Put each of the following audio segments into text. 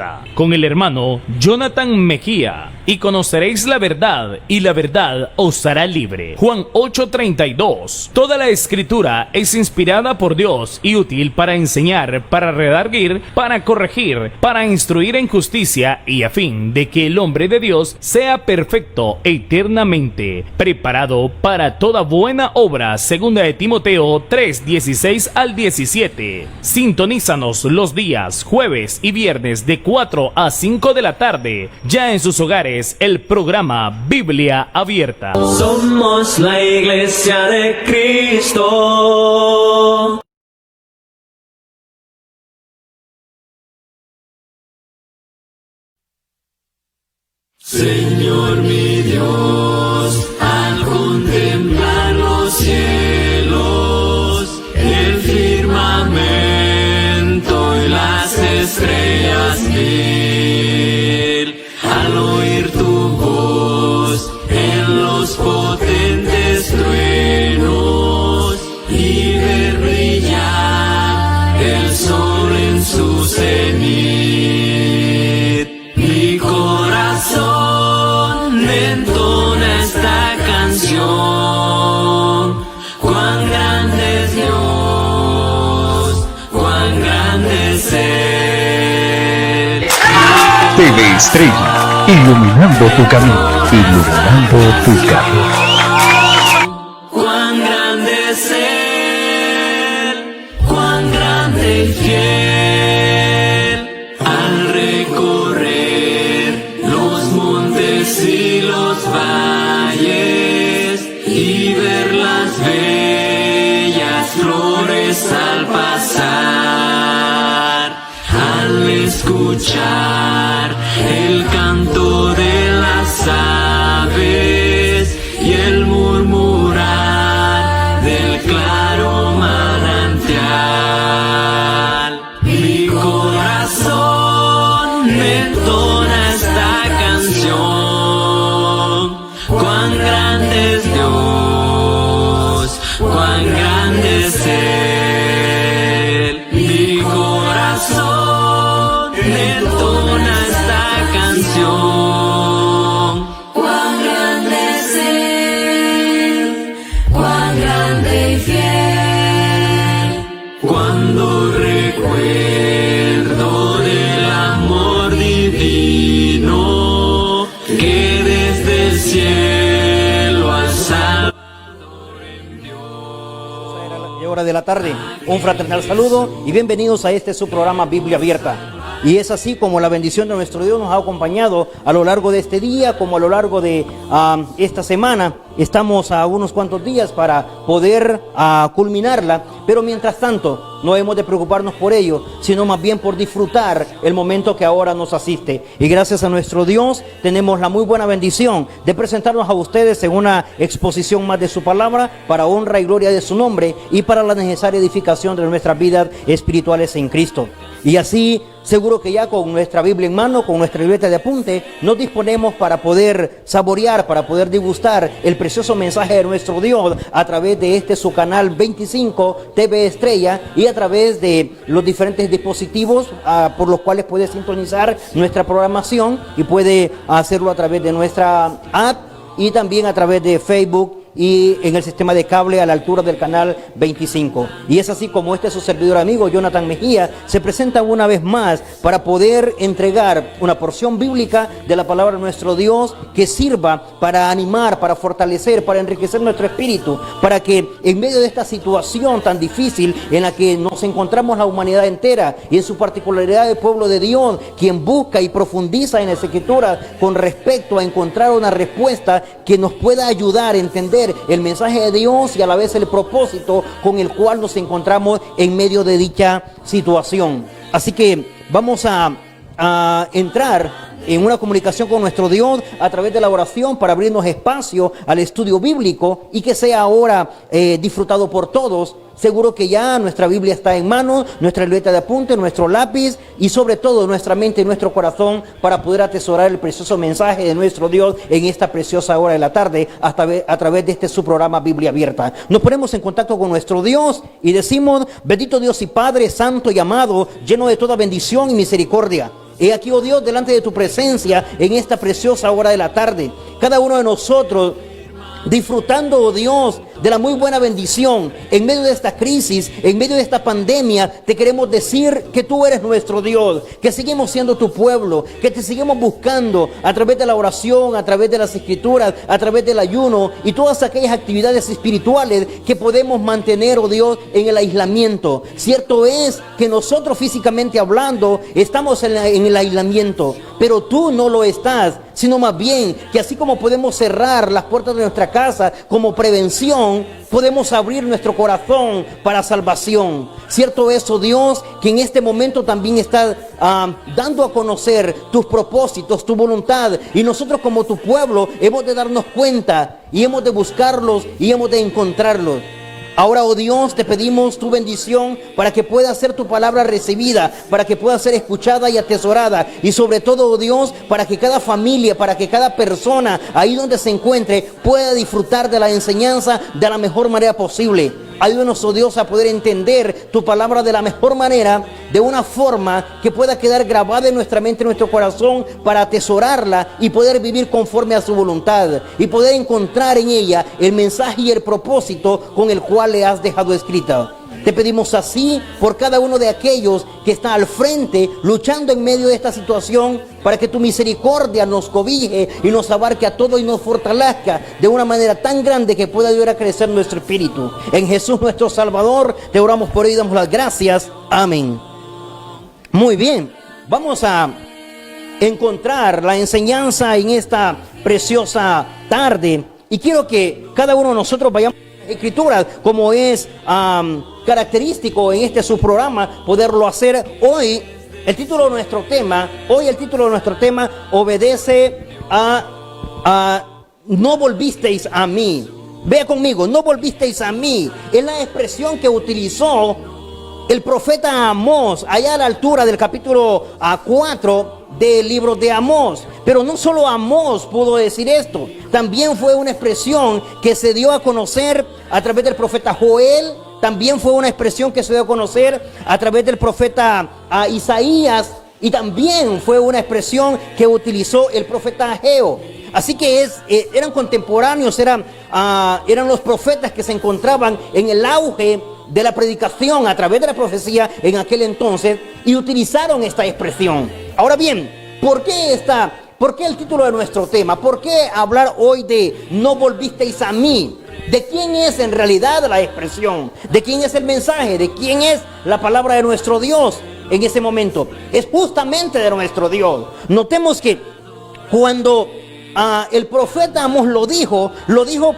Abierta con el hermano Jonathan Mejía. Y conoceréis la verdad, y la verdad os hará libre. Juan 8:32. Toda la escritura es inspirada por Dios y útil para enseñar, para redarguir, para corregir, para instruir en justicia, y a fin de que el hombre de Dios sea perfecto eternamente, preparado para toda buena obra. Segunda de Timoteo 3:16 al 17. Sintonízanos los días jueves y viernes de 4 a 5 de la tarde, ya en sus hogares, el programa Biblia Abierta. Somos la Iglesia de Cristo. Señor mi Dios, al contemplar los cielos, el firmamento y las estrellas mil, al oír tu voz en los potentes truenos y ver brillar el sol en su cenit, mi corazón entona esta canción. Cuán grande es Dios, cuán grande es Él. TV Estrella, iluminando tu camino, iluminando tu camino. Cuán grande es Él, cuán grande y fiel, al recorrer los montes y los valles y ver las bellas flores al pasar, al escuchar el canto de las aves y el murmurar del claro manantial. Mi corazón entona esta canción. Cuán grande es Dios, cuán grande es Él. Mi corazón entona esta canción. Cuán grande es Él, cuán grande y fiel. Cuando recuerdo del amor divino que desde el cielo al Salvador envió. Y hora de la tarde, un fraternal saludo y bienvenidos a este su programa Biblia Abierta. Y es así como la bendición de nuestro Dios nos ha acompañado a lo largo de este día, como a lo largo de esta semana. Estamos a unos cuantos días para poder culminarla, pero mientras tanto no hemos de preocuparnos por ello, sino más bien por disfrutar el momento que ahora nos asiste. Y gracias a nuestro Dios tenemos la muy buena bendición de presentarnos a ustedes en una exposición más de su palabra, para honra y gloria de su nombre y para la necesaria edificación de nuestras vidas espirituales en Cristo. Y así, seguro que ya con nuestra Biblia en mano, con nuestra libreta de apunte, nos disponemos para poder saborear, para poder degustar el precioso mensaje de nuestro Dios a través de este su canal 25 TV Estrella y a través de los diferentes dispositivos por los cuales puede sintonizar nuestra programación, y puede hacerlo a través de nuestra app y también a través de Facebook y en el sistema de cable a la altura del canal 25. Y es así como su servidor amigo Jonathan Mejía se presenta una vez más para poder entregar una porción bíblica de la palabra de nuestro Dios que sirva para animar, para fortalecer, para enriquecer nuestro espíritu, para que en medio de esta situación tan difícil en la que nos encontramos la humanidad entera, y en su particularidad el pueblo de Dios, quien busca y profundiza en las Escrituras con respecto a encontrar una respuesta que nos pueda ayudar a entender el mensaje de Dios y a la vez el propósito con el cual nos encontramos en medio de dicha situación. Así que vamos a entrar en una comunicación con nuestro Dios a través de la oración para abrirnos espacio al estudio bíblico y que sea ahora disfrutado por todos. Seguro que ya nuestra Biblia está en manos, nuestra libreta de apunte, nuestro lápiz y sobre todo nuestra mente y nuestro corazón para poder atesorar el precioso mensaje de nuestro Dios en esta preciosa hora de la tarde a través de su programa Biblia Abierta. Nos ponemos en contacto con nuestro Dios y decimos: bendito Dios y Padre santo y amado, lleno de toda bendición y misericordia. He aquí, oh Dios, delante de tu presencia en esta preciosa hora de la tarde. Cada uno de nosotros disfrutando, oh Dios, de la muy buena bendición en medio de esta crisis, en medio de esta pandemia. Te queremos decir que tú eres nuestro Dios, que seguimos siendo tu pueblo, que te seguimos buscando a través de la oración, a través de las escrituras, a través del ayuno y todas aquellas actividades espirituales que podemos mantener, oh Dios, en el aislamiento. Cierto es que nosotros físicamente hablando estamos en el aislamiento, pero tú no lo estás, sino más bien que así como podemos cerrar las puertas de nuestra casa como prevención, podemos abrir nuestro corazón para salvación. Cierto es, oh Dios, que en este momento también estás dando a conocer tus propósitos, tu voluntad, y nosotros como tu pueblo hemos de darnos cuenta y hemos de buscarlos y hemos de encontrarlos. Ahora, oh Dios, te pedimos tu bendición para que pueda ser tu palabra recibida, para que pueda ser escuchada y atesorada. Y sobre todo, oh Dios, para que cada familia, para que cada persona, ahí donde se encuentre, pueda disfrutar de la enseñanza de la mejor manera posible. Ayúdanos, oh Dios, a poder entender tu palabra de la mejor manera, de una forma que pueda quedar grabada en nuestra mente, en nuestro corazón, para atesorarla y poder vivir conforme a su voluntad y poder encontrar en ella el mensaje y el propósito con el cual le has dejado escrita. Te pedimos así por cada uno de aquellos que está al frente luchando en medio de esta situación, para que tu misericordia nos cobije y nos abarque a todos y nos fortalezca de una manera tan grande que pueda ayudar a crecer nuestro espíritu. En Jesús nuestro Salvador te oramos por ello y damos las gracias. Amén. Muy bien, vamos a encontrar la enseñanza en esta preciosa tarde y quiero que cada uno de nosotros vayamos a las Escrituras, como es característico en este subprograma poderlo hacer. Hoy el título de nuestro tema obedece a no volvisteis a mí. Vea conmigo, no volvisteis a mí. Es la expresión que utilizó el profeta Amós allá a la altura del capítulo 4 del libro de Amós. Pero no solo Amós pudo decir esto, también fue una expresión que se dio a conocer a través del profeta Joel. También fue una expresión que se dio a conocer a través del profeta Isaías, y también fue una expresión que utilizó el profeta Ageo. Así que eran contemporáneos, eran los profetas que se encontraban en el auge de la predicación a través de la profecía en aquel entonces, y utilizaron esta expresión. Ahora bien, ¿por qué el título de nuestro tema? ¿Por qué hablar hoy de no volvisteis a mí? ¿De quién es en realidad la expresión? ¿De quién es el mensaje? ¿De quién es la palabra de nuestro Dios en ese momento? Es justamente de nuestro Dios. Notemos que cuando el profeta Amós lo dijo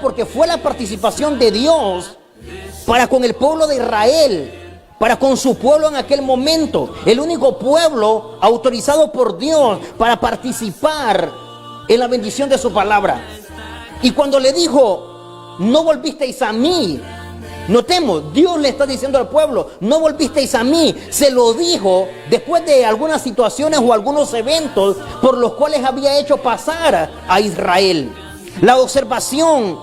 porque fue la participación de Dios para con el pueblo de Israel, para con su pueblo en aquel momento, el único pueblo autorizado por Dios para participar en la bendición de su palabra. Y cuando le dijo, no volvisteis a mí, notemos, Dios le está diciendo al pueblo, no volvisteis a mí. Se lo dijo después de algunas situaciones o algunos eventos por los cuales había hecho pasar a Israel. La observación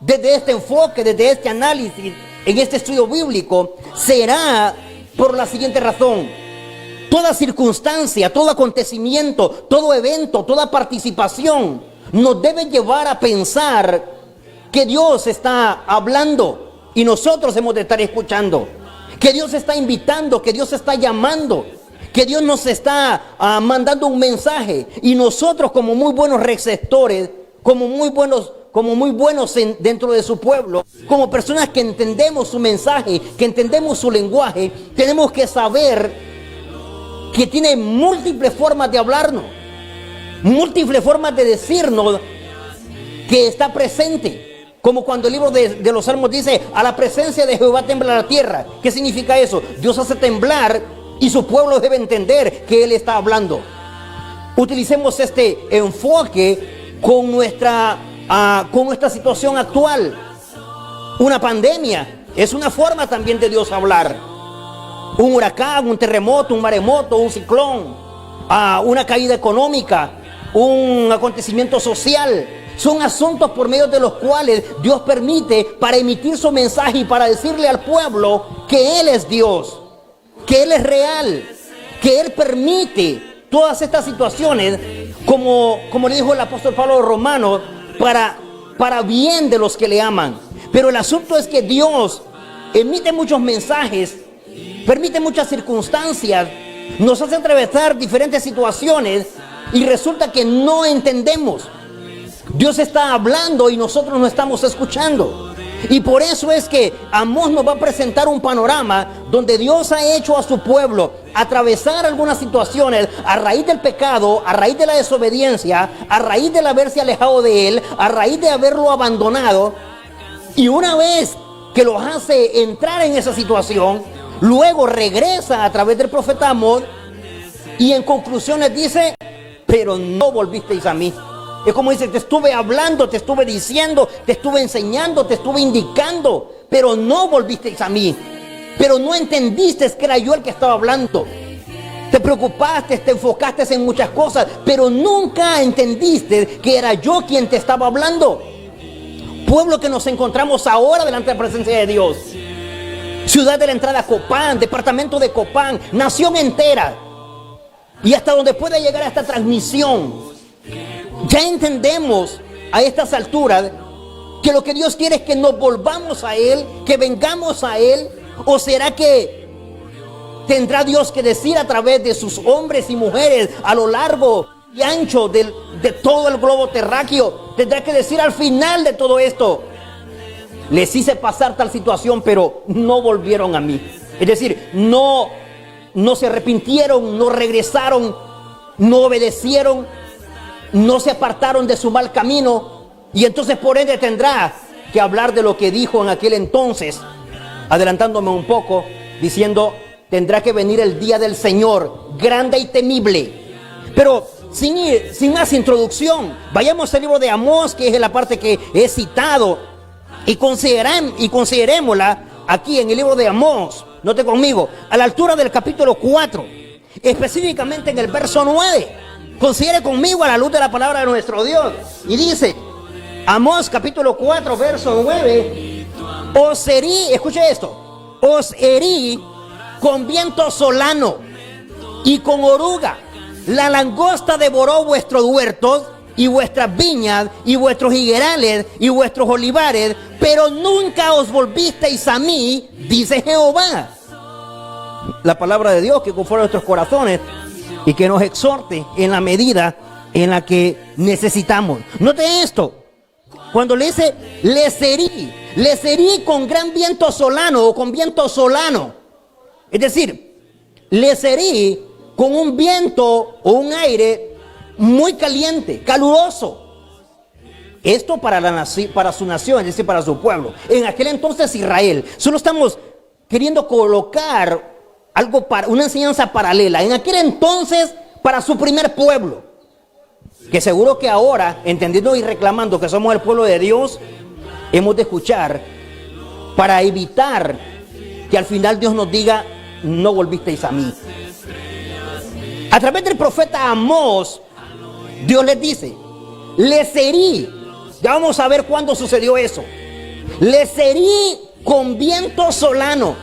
desde este enfoque, desde este análisis, en este estudio bíblico, será por la siguiente razón. Toda circunstancia, todo acontecimiento, todo evento, toda participación nos debe llevar a pensar que Dios está hablando y nosotros hemos de estar escuchando, que Dios está invitando, que Dios está llamando, que Dios nos está mandando un mensaje, y nosotros como muy buenos receptores, como muy buenos dentro de su pueblo, como personas que entendemos su mensaje, que entendemos su lenguaje, tenemos que saber que tiene múltiples formas de hablarnos, múltiples formas de decirnos que está presente. Como cuando el libro de los Salmos dice, a la presencia de Jehová tiembla la tierra. ¿Qué significa eso? Dios hace temblar y su pueblo debe entender que Él está hablando. Utilicemos este enfoque con nuestra situación actual. Una pandemia es una forma también de Dios hablar. Un huracán, un terremoto, un maremoto, un ciclón, una caída económica, un acontecimiento social. Son asuntos por medio de los cuales Dios permite para emitir su mensaje y para decirle al pueblo que Él es Dios, que Él es real, que Él permite todas estas situaciones, como le dijo el apóstol Pablo a los romanos, para bien de los que le aman. Pero el asunto es que Dios emite muchos mensajes, permite muchas circunstancias, nos hace atravesar diferentes situaciones y resulta que no entendemos. Dios está hablando y nosotros no estamos escuchando. Y por eso es que Amós nos va a presentar un panorama donde Dios ha hecho a su pueblo atravesar algunas situaciones a raíz del pecado, a raíz de la desobediencia, a raíz del haberse alejado de Él, a raíz de haberlo abandonado. Y una vez que los hace entrar en esa situación, luego regresa a través del profeta Amós y en conclusiones dice: pero no volvisteis a mí. Es como dice: te estuve hablando, te estuve diciendo, te estuve enseñando, te estuve indicando, pero no volvisteis a mí. Pero no entendiste que era yo el que estaba hablando. Te preocupaste, te enfocaste en muchas cosas, pero nunca entendiste que era yo quien te estaba hablando. Pueblo que nos encontramos ahora delante de la presencia de Dios. Ciudad de la entrada Copán, departamento de Copán, nación entera. Y hasta donde pueda llegar esta transmisión. Ya entendemos a estas alturas que lo que Dios quiere es que nos volvamos a Él, que vengamos a Él. ¿O será que tendrá Dios que decir a través de sus hombres y mujeres a lo largo y ancho de todo el globo terráqueo? Tendrá que decir al final de todo esto: les hice pasar tal situación, pero no volvieron a mí. Es decir, no se arrepintieron, no regresaron, no obedecieron, no se apartaron de su mal camino. Y entonces por ende tendrá que hablar de lo que dijo en aquel entonces, adelantándome un poco, diciendo: tendrá que venir el día del Señor, grande y temible. Pero sin más introducción, vayamos al libro de Amós, que es la parte que he citado, y considerémosla aquí en el libro de Amós. Note conmigo, a la altura del capítulo 4, específicamente en el verso 9. Considere conmigo a la luz de la palabra de nuestro Dios. Y dice, Amós capítulo 4, verso 9: os herí, escuche esto, os herí con viento solano y con oruga. La langosta devoró vuestros huertos y vuestras viñas y vuestros higuerales y vuestros olivares, pero nunca os volvisteis a mí, dice Jehová. La palabra de Dios que conforta nuestros corazones y que nos exhorte en la medida en la que necesitamos. Note esto, cuando le dice les herí con gran viento solano o con viento solano, es decir, les herí con un viento o un aire muy caliente, caluroso. Esto para su nación, es decir, para su pueblo. En aquel entonces Israel. Solo estamos queriendo colocar una enseñanza paralela. En aquel entonces para su primer pueblo. Que seguro que ahora, entendiendo y reclamando que somos el pueblo de Dios, hemos de escuchar para evitar que al final Dios nos diga: no volvisteis a mí. A través del profeta Amós, Dios les dice: les herí. Ya vamos a ver cuándo sucedió eso. Les herí con viento solano.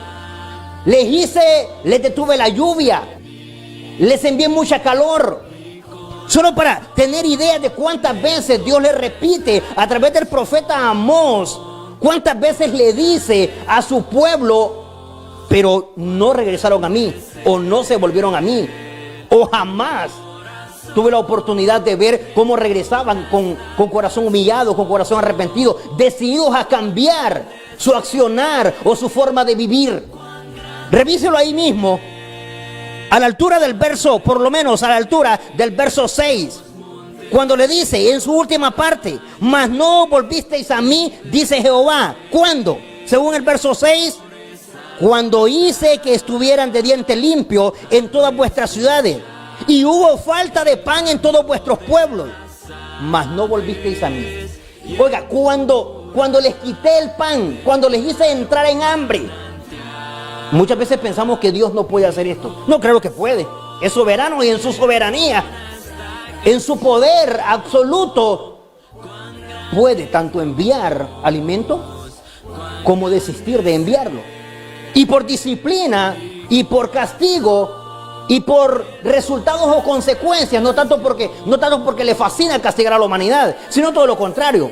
Les detuve la lluvia. Les envié mucha calor. Solo para tener idea de cuántas veces Dios le repite a través del profeta Amós, cuántas veces le dice a su pueblo: pero no regresaron a mí, o no se volvieron a mí, o jamás tuve la oportunidad de ver cómo regresaban con corazón humillado, con corazón arrepentido, decididos a cambiar su accionar o su forma de vivir. Revíselo ahí mismo, a la altura del verso, por lo menos a la altura del verso 6, cuando le dice en su última parte: mas no volvisteis a mí, dice Jehová. ¿Cuándo? Según el verso 6, cuando hice que estuvieran de diente limpio en todas vuestras ciudades, y hubo falta de pan en todos vuestros pueblos, mas no volvisteis a mí. Oiga, cuando les quité el pan, cuando les hice entrar en hambre. Muchas veces pensamos que Dios no puede hacer esto. No, creo que puede. Es soberano y en su soberanía, en su poder absoluto, puede tanto enviar alimento como desistir de enviarlo. Y por disciplina y por castigo Y por resultados o consecuencias, no tanto porque le fascina castigar a la humanidad, sino todo lo contrario.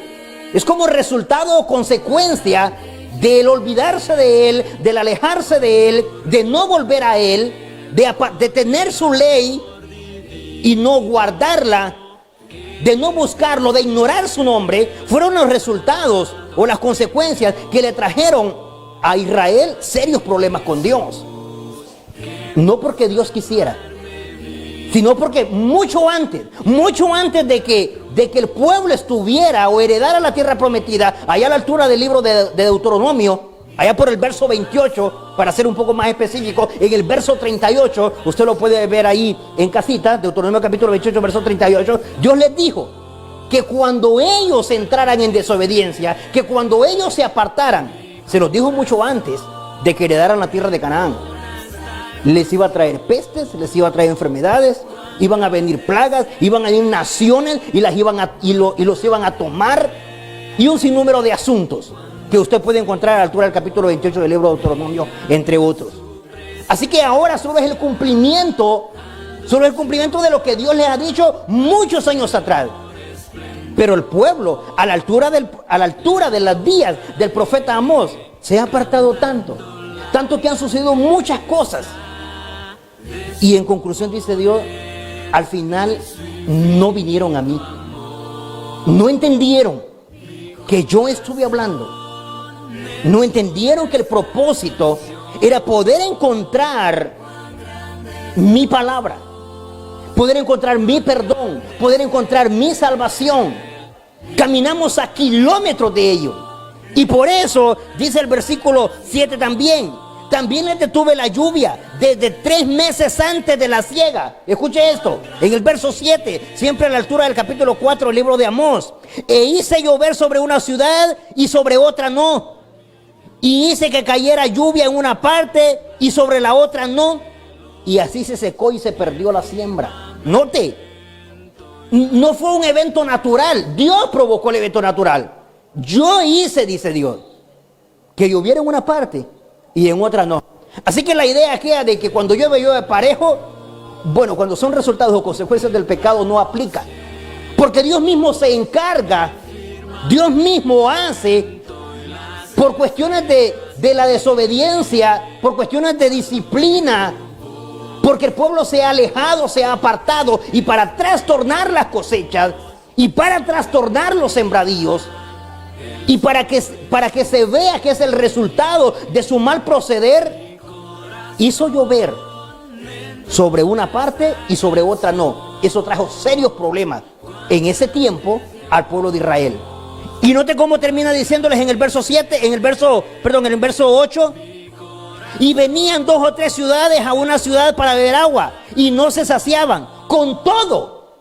Es como resultado o consecuencia del olvidarse de Él, del alejarse de Él, de no volver a Él, de tener su ley y no guardarla, de no buscarlo, de ignorar su nombre. Fueron los resultados o las consecuencias que le trajeron a Israel serios problemas con Dios. No porque Dios quisiera, sino porque mucho antes de que el pueblo estuviera o heredara la tierra prometida, allá a la altura del libro de Deuteronomio, allá por el verso 28, para ser un poco más específico, en el verso 38, usted lo puede ver ahí en casita, Deuteronomio capítulo 28, verso 38, Dios les dijo que cuando ellos entraran en desobediencia, que cuando ellos se apartaran, se los dijo mucho antes de que heredaran la tierra de Canaán. Les iba a traer pestes, les iba a traer enfermedades, iban a venir plagas, iban a venir naciones y los iban a tomar, y un sinnúmero de asuntos que usted puede encontrar a la altura del capítulo 28 del libro de Deuteronomio, entre otros. Así que ahora solo es el cumplimiento de lo que Dios les ha dicho muchos años atrás. Pero el pueblo, a la altura de los días del profeta Amós, se ha apartado tanto que han sucedido muchas cosas. Y en conclusión dice Dios, al final no vinieron a mí. No entendieron que yo estuve hablando. No entendieron que el propósito era poder encontrar mi palabra, poder encontrar mi perdón, poder encontrar mi salvación. Caminamos a kilómetros de ello. Y por eso dice el versículo 7 también les detuve la lluvia desde 3 meses antes de la siega. Escuche esto, en el verso 7, siempre a la altura del capítulo 4 del libro de Amós. E hice llover sobre una ciudad y sobre otra no. Y hice que cayera lluvia en una parte y sobre la otra no. Y así se secó y se perdió la siembra. Note, no fue un evento natural. Dios provocó el evento natural. Yo hice, dice Dios, que lloviera en una parte y en otra no. Así que la idea queda de que cuando llueve parejo, bueno, cuando son resultados o consecuencias del pecado no aplica. Porque Dios mismo se encarga, Dios mismo hace, por cuestiones de la desobediencia, por cuestiones de disciplina, porque el pueblo se ha alejado, se ha apartado, y para trastornar las cosechas y para trastornar los sembradíos, y para que se vea que es el resultado de su mal proceder, hizo llover sobre una parte y sobre otra no. Eso trajo serios problemas en ese tiempo al pueblo de Israel. Y note cómo termina diciéndoles en el verso 7, en el verso 8. Y venían 2 o 3 ciudades a una ciudad para beber agua y no se saciaban. Con todo,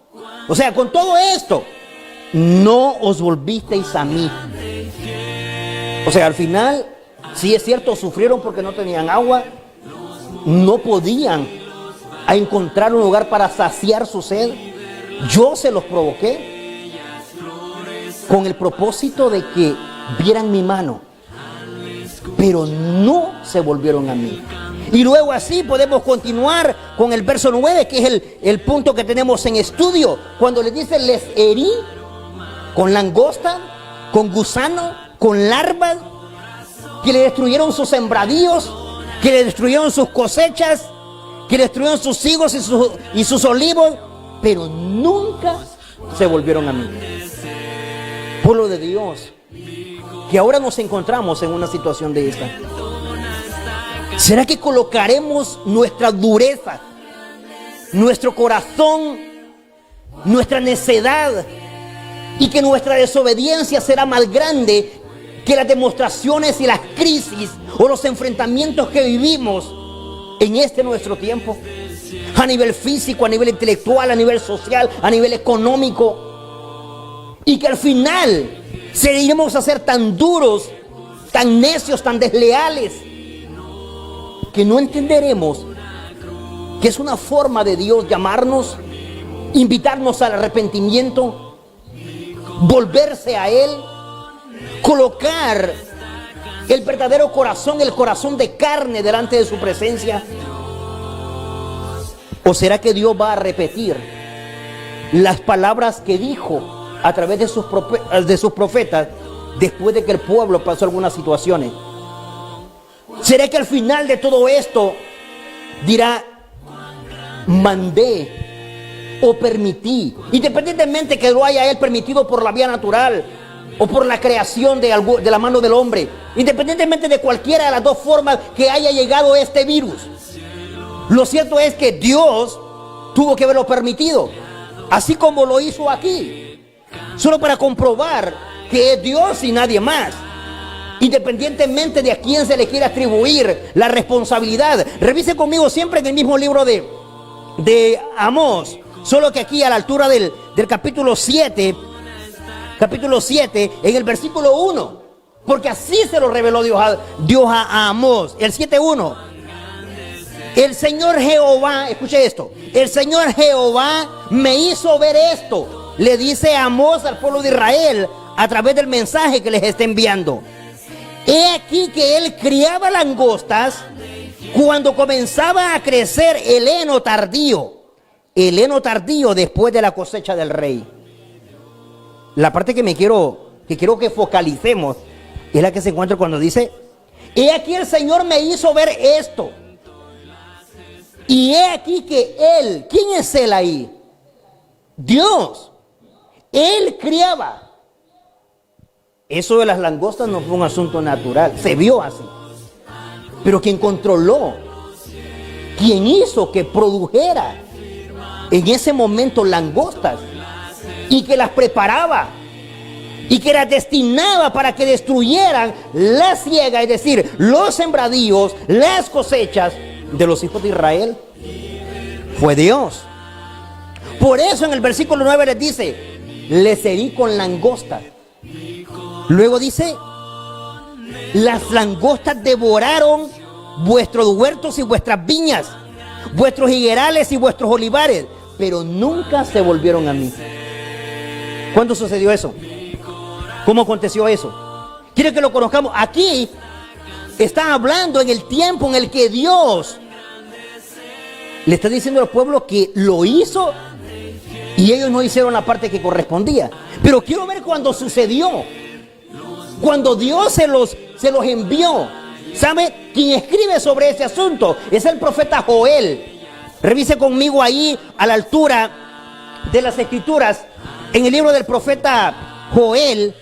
o sea, con todo esto, no os volvisteis a mí. O sea, al final, sí es cierto, sufrieron porque no tenían agua, no podían encontrar un lugar para saciar su sed. Yo se los provoqué con el propósito de que vieran mi mano, pero no se volvieron a mí. Y luego así podemos continuar con el verso 9, que es el punto que tenemos en estudio, cuando les dice: les herí con langosta, con gusano, con larvas, que le destruyeron sus sembradíos, que le destruyeron sus cosechas, que le destruyeron sus higos y sus olivos, pero nunca se volvieron a mí. Pueblo de Dios, que ahora nos encontramos en una situación de esta, ¿será que colocaremos nuestra dureza, nuestro corazón, nuestra necedad, y que nuestra desobediencia será más grande que las demostraciones y las crisis o los enfrentamientos que vivimos en este nuestro tiempo? A nivel físico, a nivel intelectual, a nivel social, a nivel económico. Y que al final seguiremos a ser tan duros, tan necios, tan desleales, que no entenderemos que es una forma de Dios llamarnos, invitarnos al arrepentimiento, volverse a Él, colocar el verdadero corazón, el corazón de carne delante de su presencia. ¿O será que Dios va a repetir las palabras que dijo a través de sus profetas después de que el pueblo pasó algunas situaciones? ¿Será que al final de todo esto dirá, mandé o permití, independientemente que lo haya él permitido por la vía natural o por la creación de la mano del hombre, independientemente de cualquiera de las dos formas que haya llegado este virus? Lo cierto es que Dios tuvo que haberlo permitido, así como lo hizo aquí, solo para comprobar que es Dios y nadie más, independientemente de a quién se le quiera atribuir la responsabilidad. Revise conmigo siempre en el mismo libro de Amós, solo que aquí a la altura del capítulo 7, en el versículo 1, porque así se lo reveló Dios a Amós, el 7:1. El Señor Jehová, escuche esto, el Señor Jehová me hizo ver esto, le dice Amós al pueblo de Israel a través del mensaje que les está enviando. He aquí que él criaba langostas cuando comenzaba a crecer el heno tardío después de la cosecha del rey. La parte que quiero que focalicemos es la que se encuentra cuando dice, he aquí el Señor me hizo ver esto. Y he aquí que él, ¿quién es él ahí? Dios. Él criaba. Eso de las langostas no fue un asunto natural, se vio así. Pero quien controló, quien hizo que produjera en ese momento langostas y que las preparaba y que las destinaba para que destruyeran la siega, es decir, los sembradíos, las cosechas de los hijos de Israel, fue Dios. Por eso en el versículo 9 les dice, les herí con langostas. Luego dice, las langostas devoraron vuestros huertos y vuestras viñas, vuestros higuerales y vuestros olivares, pero nunca se volvieron a mí. ¿Cuándo sucedió eso? ¿Cómo aconteció eso? Quiero que lo conozcamos. Aquí está hablando en el tiempo en el que Dios le está diciendo al pueblo que lo hizo y ellos no hicieron la parte que correspondía. Pero quiero ver cuándo sucedió, cuando Dios se los envió. ¿Sabe? Quien escribe sobre ese asunto es el profeta Joel. Revise conmigo ahí a la altura de las escrituras en el libro del profeta Joel,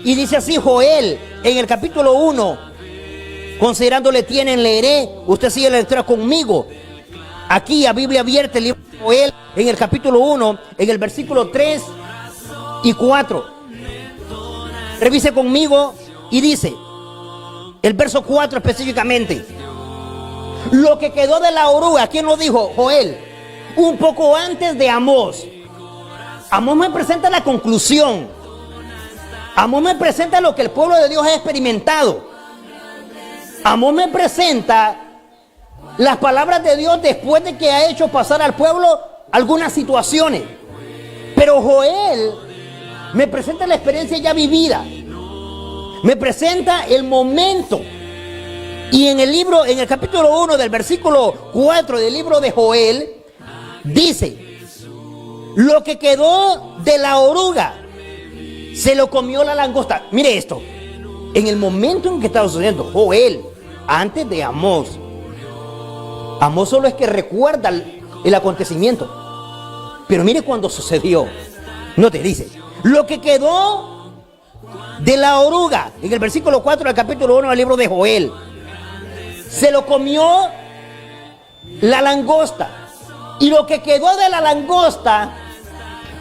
y dice así Joel en el capítulo 1, considerándole tienen, leeré, usted sigue la lectura conmigo, aquí a Biblia abierta, el libro de Joel en el capítulo 1, en el versículo 3 y 4, revise conmigo y dice, el verso 4 específicamente, lo que quedó de la oruga, ¿quién lo dijo? Joel, un poco antes de Amós. Amós me presenta la conclusión. Amós me presenta lo que el pueblo de Dios ha experimentado. Amós me presenta las palabras de Dios después de que ha hecho pasar al pueblo algunas situaciones. Pero Joel me presenta la experiencia ya vivida. Me presenta el momento. Y en el libro, en el capítulo 1 del versículo 4 del libro de Joel, dice, lo que quedó de la oruga se lo comió la langosta. Mire esto, en el momento en que estaba sucediendo, Joel, antes de Amós. Amós solo es que recuerda el acontecimiento. Pero mire cuando sucedió. No te dice, lo que quedó de la oruga, en el versículo 4 del capítulo 1 del libro de Joel, se lo comió la langosta. Y lo que quedó de la langosta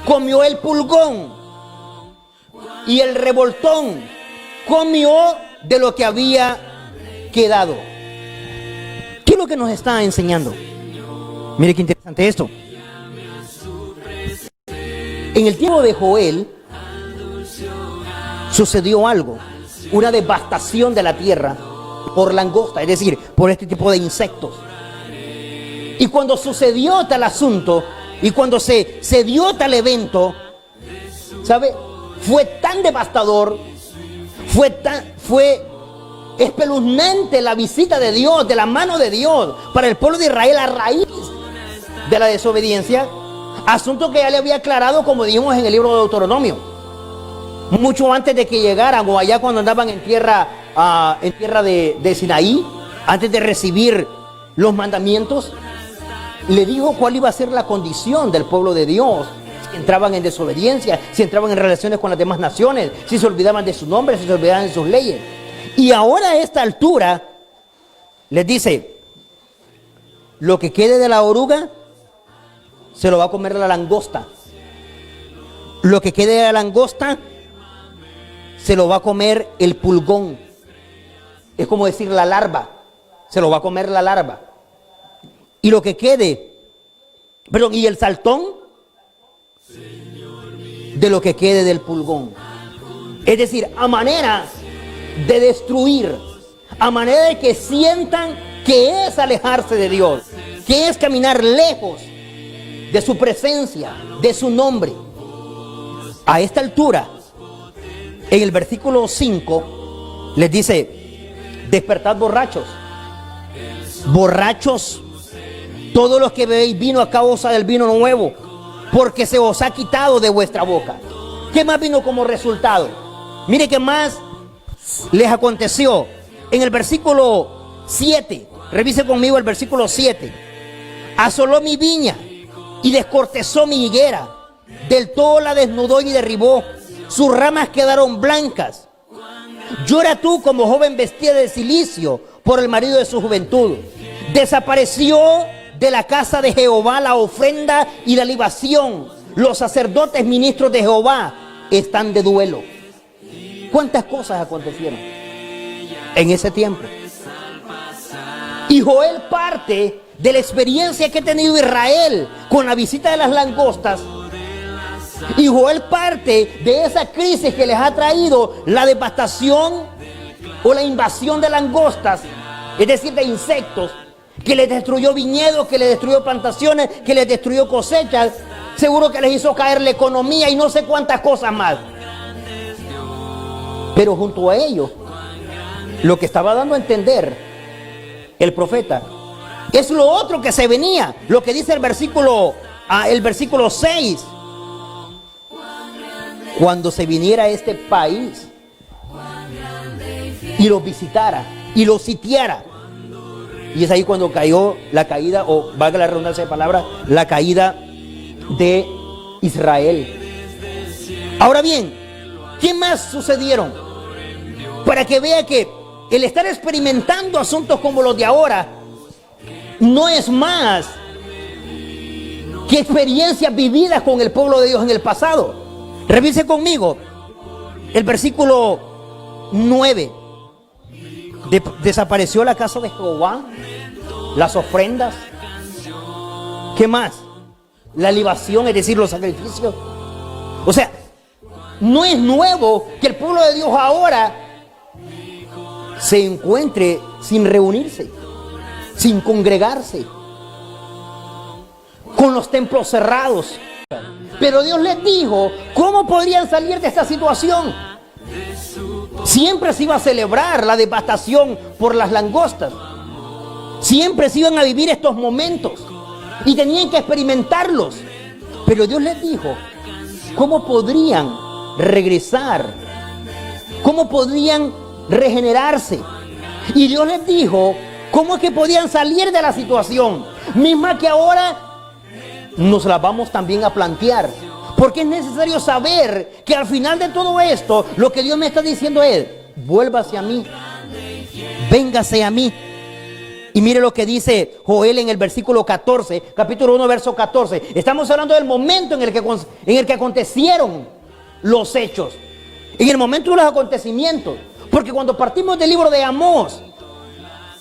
comió el pulgón. Y el revoltón comió de lo que había quedado. ¿Qué es lo que nos está enseñando? Mire qué interesante esto. En el tiempo de Joel sucedió algo, una devastación de la tierra por langosta, es decir, por este tipo de insectos. Y cuando sucedió tal asunto, y cuando se dio tal evento, ¿sabe? Fue tan devastador, fue espeluznante la visita de Dios, de la mano de Dios, para el pueblo de Israel a raíz de la desobediencia, asunto que ya le había aclarado, como dijimos en el libro de Deuteronomio, mucho antes de que llegaran, o allá cuando andaban en tierra de Sinaí, antes de recibir los mandamientos, le dijo cuál iba a ser la condición del pueblo de Dios. Si entraban en desobediencia, si entraban en relaciones con las demás naciones, si se olvidaban de su nombre, si se olvidaban de sus leyes. Y ahora a esta altura les dice: lo que quede de la oruga se lo va a comer la langosta. Lo que quede de la langosta se lo va a comer el pulgón. Es como decir la larva. Se lo va a comer la larva. Y lo que quede, perdón, y el saltón de lo que quede del pulgón. Es decir, a manera de destruir, a manera de que sientan que es alejarse de Dios, que es caminar lejos de su presencia, de su nombre. A esta altura, en el versículo 5, les dice: despertad borrachos, borrachos, todos los que bebéis vino a causa del vino nuevo, porque se os ha quitado de vuestra boca. ¿Qué más vino como resultado? Mire qué más les aconteció. En el versículo 7, revise conmigo el versículo 7. Asoló mi viña y descortezó mi higuera, del todo la desnudó y derribó, sus ramas quedaron blancas. Llora tú como joven vestida de cilicio por el marido de su juventud. Desapareció de la casa de Jehová la ofrenda y la libación. Los sacerdotes ministros de Jehová están de duelo. ¿Cuántas cosas acontecieron en ese tiempo? Y Joel parte de la experiencia que ha tenido Israel con la visita de las langostas. Y Joel parte de esa crisis que les ha traído la devastación o la invasión de langostas, es decir, de insectos, que les destruyó viñedos, que les destruyó plantaciones, que les destruyó cosechas, seguro que les hizo caer la economía y no sé cuántas cosas más. Pero junto a ello, lo que estaba dando a entender el profeta es lo otro que se venía, lo que dice el versículo 6. Cuando se viniera a este país y lo visitara y lo sitiara. Y es ahí cuando cayó la caída, o valga la redundancia de palabra, la caída de Israel. Ahora bien, ¿qué más sucedieron? Para que vea que el estar experimentando asuntos como los de ahora no es más que experiencias vividas con el pueblo de Dios en el pasado. Revise conmigo el versículo 9. Desapareció la casa de Jehová, las ofrendas. ¿Qué más? La libación, es decir, los sacrificios. O sea, no es nuevo que el pueblo de Dios ahora se encuentre sin reunirse, sin congregarse, con los templos cerrados. Pero Dios les dijo cómo podrían salir de esta situación. Siempre se iba a celebrar la devastación por las langostas. Siempre se iban a vivir estos momentos y tenían que experimentarlos. Pero Dios les dijo cómo podrían regresar, cómo podrían regenerarse. Y Dios les dijo cómo es que podían salir de la situación misma que ahora nos la vamos también a plantear, porque es necesario saber que al final de todo esto lo que Dios me está diciendo es: vuélvase a mí, véngase a mí. Y mire lo que dice Joel en el versículo 14, capítulo 1, verso 14. Estamos hablando del momento en el que acontecieron los hechos, en el momento de los acontecimientos. Porque cuando partimos del libro de Amós,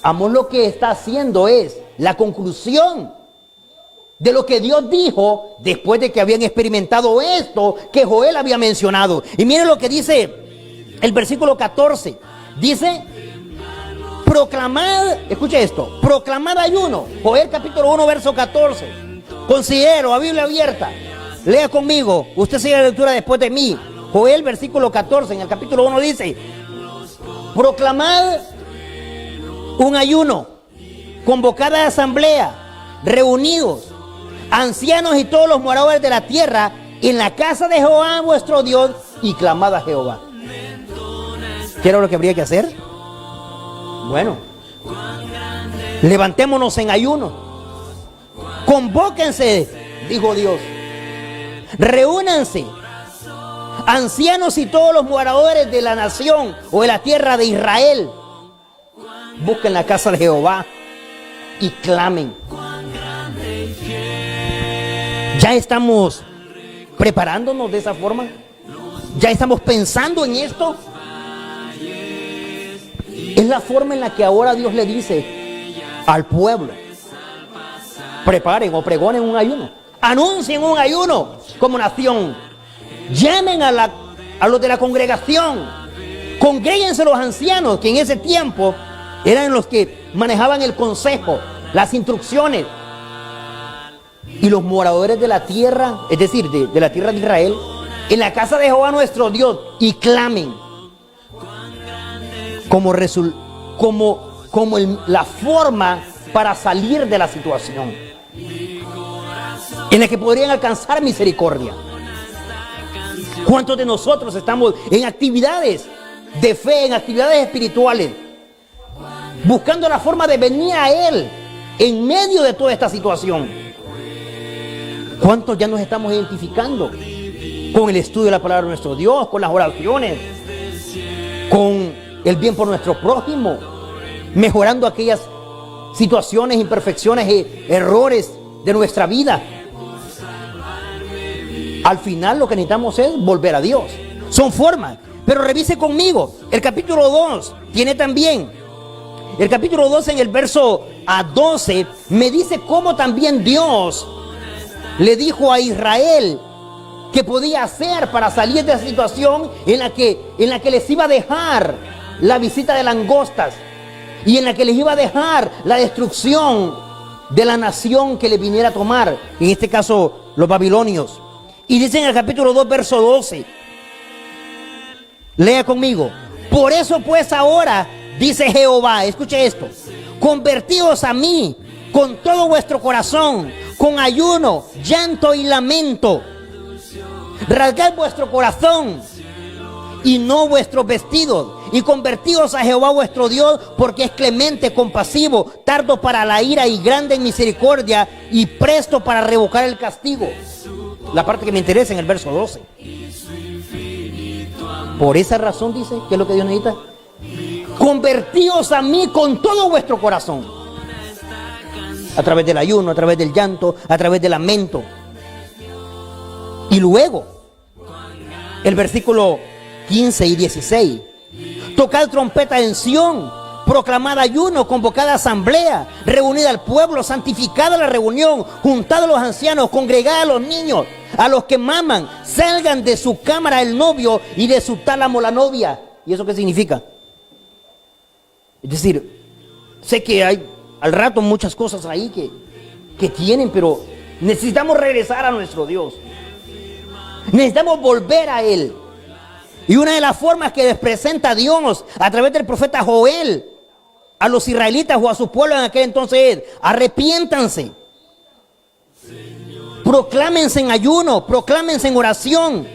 Amós lo que está haciendo es la conclusión de lo que Dios dijo después de que habían experimentado esto que Joel había mencionado. Y miren lo que dice el versículo 14. Dice: proclamad, escuche esto, proclamad ayuno. Joel capítulo 1, verso 14. Considero a Biblia abierta. Lea conmigo, usted sigue la lectura después de mí. Joel versículo 14, en el capítulo 1 dice: proclamad un ayuno, convocad a asamblea, reunidos, ancianos y todos los moradores de la tierra, en la casa de Jehová vuestro Dios, y clamad a Jehová. ¿Qué era lo que habría que hacer? Bueno, levantémonos en ayuno. Convóquense, dijo Dios. Reúnanse, ancianos y todos los moradores de la nación o de la tierra de Israel. Busquen la casa de Jehová y clamen. ¿Ya estamos preparándonos de esa forma? ¿Ya estamos pensando en esto? Es la forma en la que ahora Dios le dice al pueblo: preparen o pregonen un ayuno, anuncien un ayuno como nación, llamen a los de la congregación, congréguense los ancianos, que en ese tiempo eran los que manejaban el consejo, las instrucciones, y los moradores de la tierra, es decir, de la tierra de Israel, en la casa de Jehová nuestro Dios, y clamen la forma para salir de la situación en la que podrían alcanzar misericordia. ¿Cuántos de nosotros estamos en actividades de fe, en actividades espirituales, buscando la forma de venir a Él en medio de toda esta situación? ¿Cuántos ya nos estamos identificando con el estudio de la palabra de nuestro Dios, con las oraciones, con el bien por nuestro prójimo, mejorando aquellas situaciones, imperfecciones y errores de nuestra vida? Al final lo que necesitamos es volver a Dios. Son formas, pero revise conmigo. El capítulo 2 tiene también, el capítulo 2 en el verso 12 me dice cómo también Dios le dijo a Israel que podía hacer para salir de esa situación en la que les iba a dejar la visita de langostas y en la que les iba a dejar la destrucción de la nación que le viniera a tomar, en este caso los babilonios. Y dice en el capítulo 2 verso 12, lea conmigo: por eso pues ahora, dice Jehová, escuche esto, convertíos a mí con todo vuestro corazón, con ayuno, llanto y lamento. Rasgad vuestro corazón y no vuestros vestidos, y convertíos a Jehová vuestro Dios, porque es clemente, compasivo, tardo para la ira y grande en misericordia, y presto para revocar el castigo. La parte que me interesa en el verso 12. Por esa razón dice, ¿qué es lo que Dios necesita? Convertíos a mí con todo vuestro corazón, a través del ayuno, a través del llanto, a través del lamento. Y luego, el versículo 15 y 16. Tocad trompeta en Sión, proclamad ayuno, convocad asamblea, reunid al pueblo, santificad la reunión, juntad a los ancianos, congregad a los niños, a los que maman, salgan de su cámara el novio y de su tálamo la novia. ¿Y eso qué significa? Es decir, sé que hay al rato muchas cosas ahí que tienen, pero necesitamos regresar a nuestro Dios. Necesitamos volver a Él. Y una de las formas que les presenta Dios a través del profeta Joel a los israelitas o a su pueblo en aquel entonces es: arrepiéntanse, proclámense en ayuno, proclámense en oración,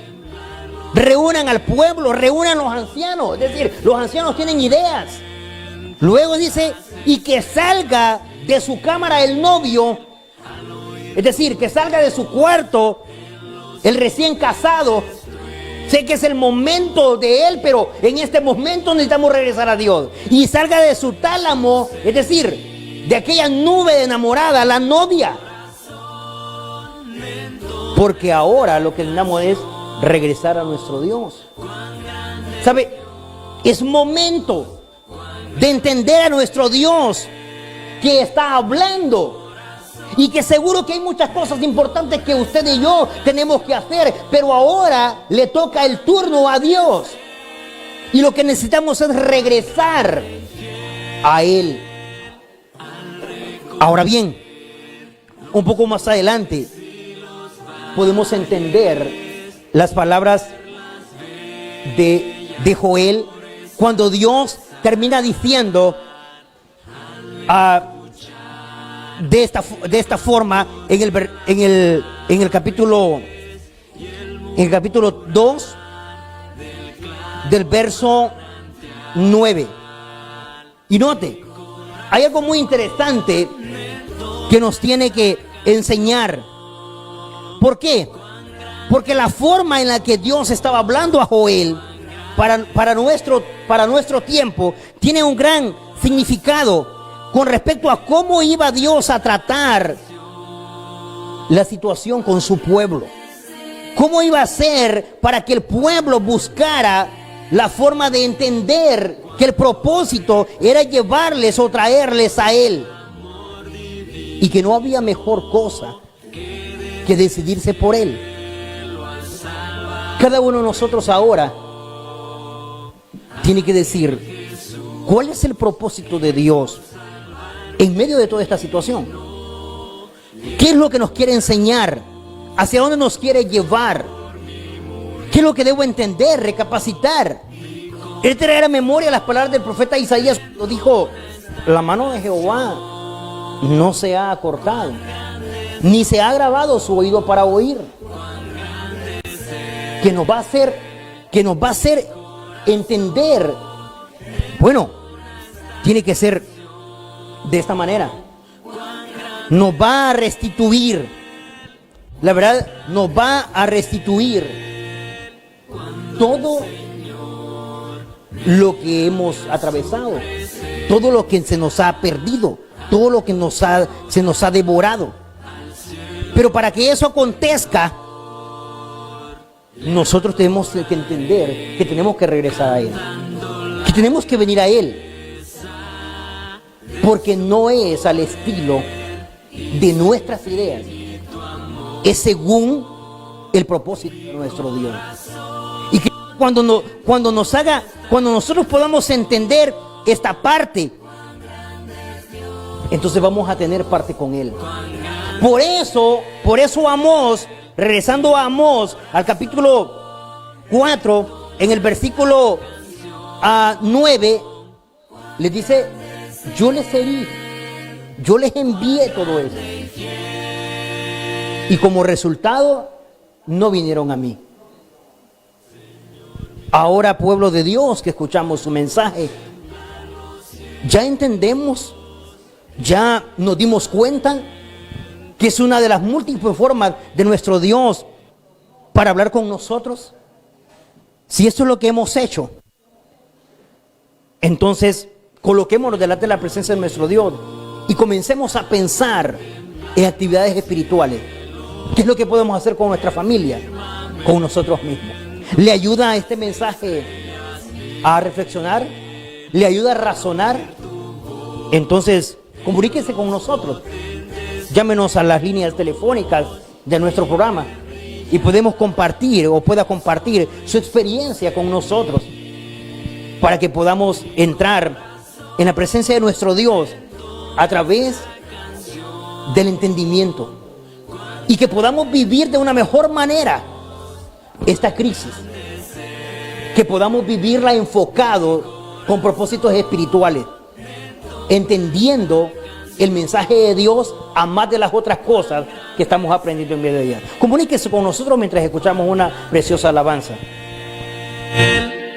reúnan al pueblo, reúnan a los ancianos. Es decir, los ancianos tienen ideas. Luego dice: y que salga de su cámara el novio, es decir, que salga de su cuarto el recién casado. Sé que es el momento de él, pero en este momento necesitamos regresar a Dios. Y salga de su tálamo, es decir, de aquella nube de enamorada, la novia. Porque ahora lo que necesitamos es regresar a nuestro Dios. ¿Sabe? Es momento de entender a nuestro Dios que está hablando. Y que seguro que hay muchas cosas importantes que usted y yo tenemos que hacer, pero ahora le toca el turno a Dios. Y lo que necesitamos es regresar a Él. Ahora bien, un poco más adelante podemos entender las palabras de Joel cuando Dios termina diciendo de esta forma en el capítulo 2 del verso 9. Y note, hay algo muy interesante que nos tiene que enseñar. ¿Por qué? Porque la forma en la que Dios estaba hablando a Joel para nuestro tiempo tiene un gran significado con respecto a cómo iba Dios a tratar la situación con su pueblo. Cómo iba a ser para que el pueblo buscara la forma de entender que el propósito era llevarles o traerles a Él. Y que no había mejor cosa que decidirse por Él. Cada uno de nosotros ahora tiene que decir, ¿cuál es el propósito de Dios en medio de toda esta situación? ¿Qué es lo que nos quiere enseñar? ¿Hacia dónde nos quiere llevar? ¿Qué es lo que debo entender, recapacitar? Él traerá a memoria las palabras del profeta Isaías cuando dijo, la mano de Jehová no se ha acortado, ni se ha grabado su oído para oír. Que nos va a hacer entender. Bueno, tiene que ser de esta manera. Nos va a restituir. La verdad, nos va a restituir todo lo que hemos atravesado, todo lo que se nos ha perdido, todo lo que se nos ha devorado. Pero para que eso acontezca, nosotros tenemos que entender que tenemos que regresar a Él, que tenemos que venir a Él, porque no es al estilo de nuestras ideas, es según el propósito de nuestro Dios. Y que cuando nosotros podamos entender esta parte, entonces vamos a tener parte con Él. Por eso Amós, regresando a Amós, al capítulo 4, en el versículo 9, les dice, yo les herí, yo les envié todo eso. Y como resultado, no vinieron a mí. Ahora, pueblo de Dios, que escuchamos su mensaje, ya entendemos, ya nos dimos cuenta que es una de las múltiples formas de nuestro Dios para hablar con nosotros. Si esto es lo que hemos hecho, entonces coloquémonos delante de la presencia de nuestro Dios y comencemos a pensar en actividades espirituales. ¿Qué es lo que podemos hacer con nuestra familia? Con nosotros mismos. ¿Le ayuda este mensaje a reflexionar? ¿Le ayuda a razonar? Entonces, comuníquese con nosotros. Llámenos a las líneas telefónicas de nuestro programa y podemos compartir o pueda compartir su experiencia con nosotros para que podamos entrar en la presencia de nuestro Dios a través del entendimiento y que podamos vivir de una mejor manera esta crisis, que podamos vivirla enfocado con propósitos espirituales, entendiendo el mensaje de Dios a más de las otras cosas que estamos aprendiendo en medio de ella. Comuníquese con nosotros mientras escuchamos una preciosa alabanza.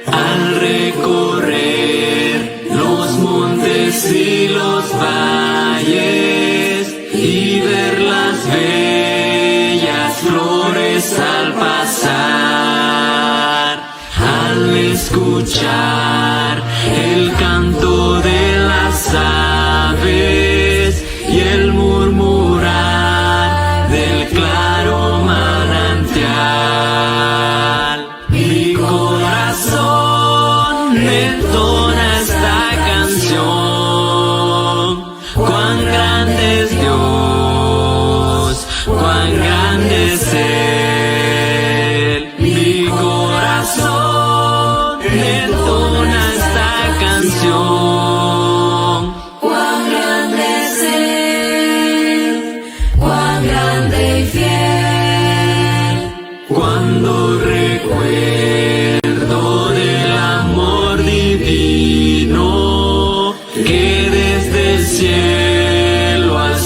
Al recorrer los montes y los valles y ver las bellas flores al pasar, al escuchar el canto de las aves y el murmurar del claro manantial, mi corazón entona esta canción. Cuán grande es Dios, cuán grande es Él. Mi corazón entona esta canción. Cuán grande es Él, cuán grande y fiel. Cuando recuerdo del amor divino que desde el cielo al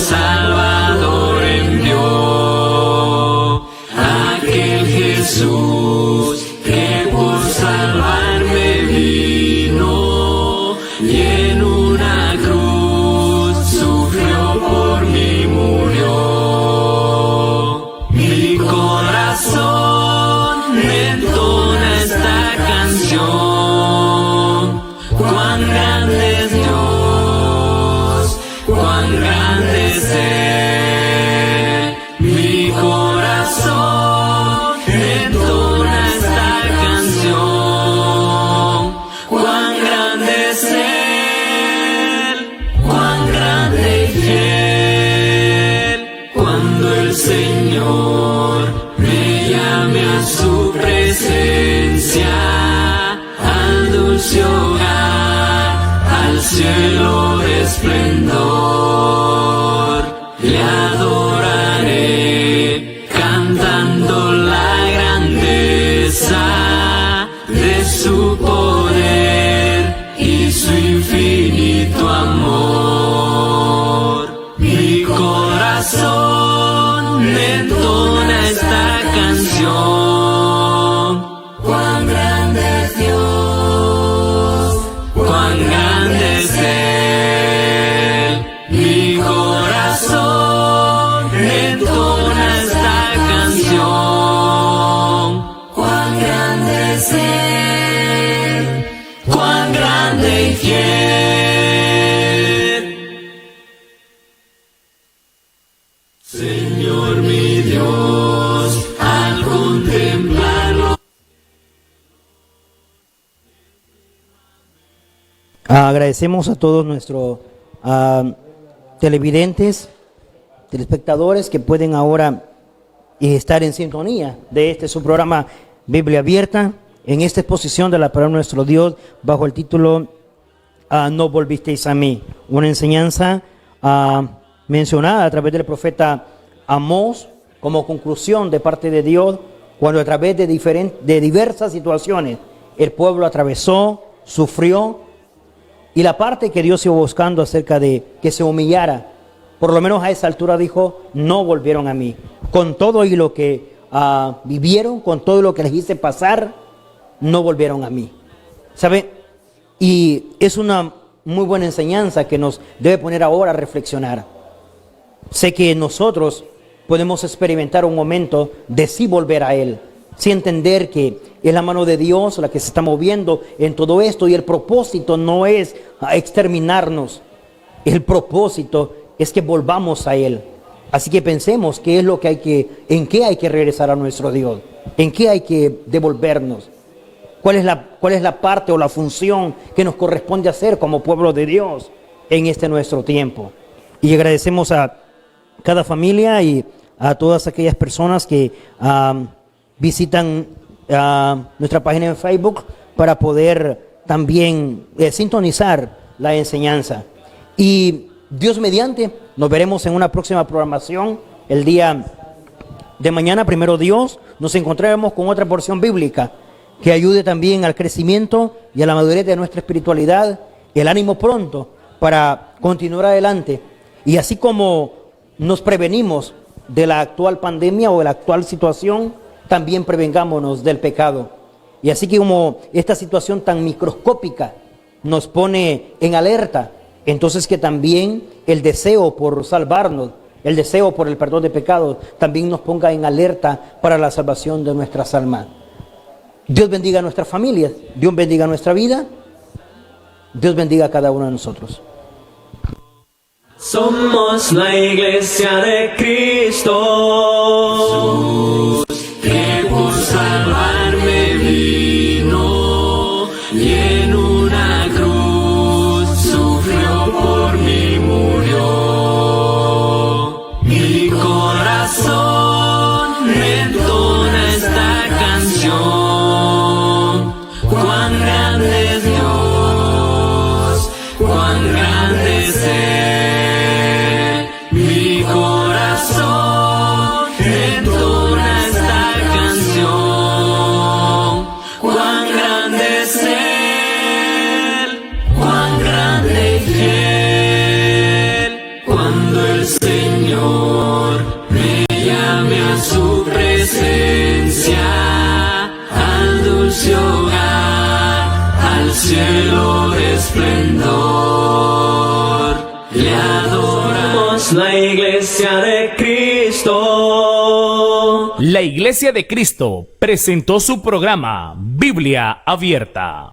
presencia, al dulce hogar, al cielo de esplendor. Le adoraré cantando la grandeza de su poder y su infinito amor. Mi corazón entona esta canción. Cuán grande es Dios, Cuán grande es Él. Mi corazón entona esta canción. cuán grande es Él, Cuán grande y fiel. Señor mi Dios, al contemplarlo. Agradecemos a todos nuestros televidentes, telespectadores que pueden ahora estar en sintonía de este su programa Biblia Abierta, en esta exposición de la palabra de nuestro Dios bajo el título No volvisteis a mí, una enseñanza mencionada a través del profeta Amós como conclusión de parte de Dios, cuando a través de diversas situaciones el pueblo atravesó, sufrió, y la parte que Dios iba buscando acerca de que se humillara, por lo menos a esa altura dijo, no volvieron a mí. Con todo y lo que vivieron, con todo lo que les hice pasar, no volvieron a mí. ¿Sabe? Y es una muy buena enseñanza que nos debe poner ahora a reflexionar. Sé que nosotros podemos experimentar un momento de sí volver a Él, sí entender que es la mano de Dios la que se está moviendo en todo esto, y el propósito no es exterminarnos, el propósito es que volvamos a Él. Así que pensemos qué es lo que en qué hay que regresar a nuestro Dios, en qué hay que devolvernos, cuál es la parte o la función que nos corresponde hacer como pueblo de Dios en este nuestro tiempo. Y agradecemos a cada familia y a todas aquellas personas que visitan nuestra página en Facebook para poder también sintonizar la enseñanza. Y Dios mediante, nos veremos en una próxima programación el día de mañana. Primero Dios, nos encontraremos con otra porción bíblica que ayude también al crecimiento y a la madurez de nuestra espiritualidad, el ánimo pronto para continuar adelante. Y así como nos prevenimos de la actual pandemia o de la actual situación, también prevengámonos del pecado. Y así que como esta situación tan microscópica nos pone en alerta, entonces que también el deseo por salvarnos, el deseo por el perdón de pecados, también nos ponga en alerta para la salvación de nuestras almas. Dios bendiga a nuestras familias, Dios bendiga nuestra vida, Dios bendiga a cada uno de nosotros. Somos la iglesia de Cristo, que por salvarme vino y en una cruz sufrió por mí, murió. Mi corazón entona esta canción. Cuán grande es Dios, cuán grande es Él. Mi corazón entona esta canción. Cuán grande es Él, cuán grande y fiel. Cuando el Señor me llame a su presencia, al dulce hogar, al cielo de esplendor, le adoramos la iglesia de Cristo. La Iglesia de Cristo presentó su programa Biblia Abierta.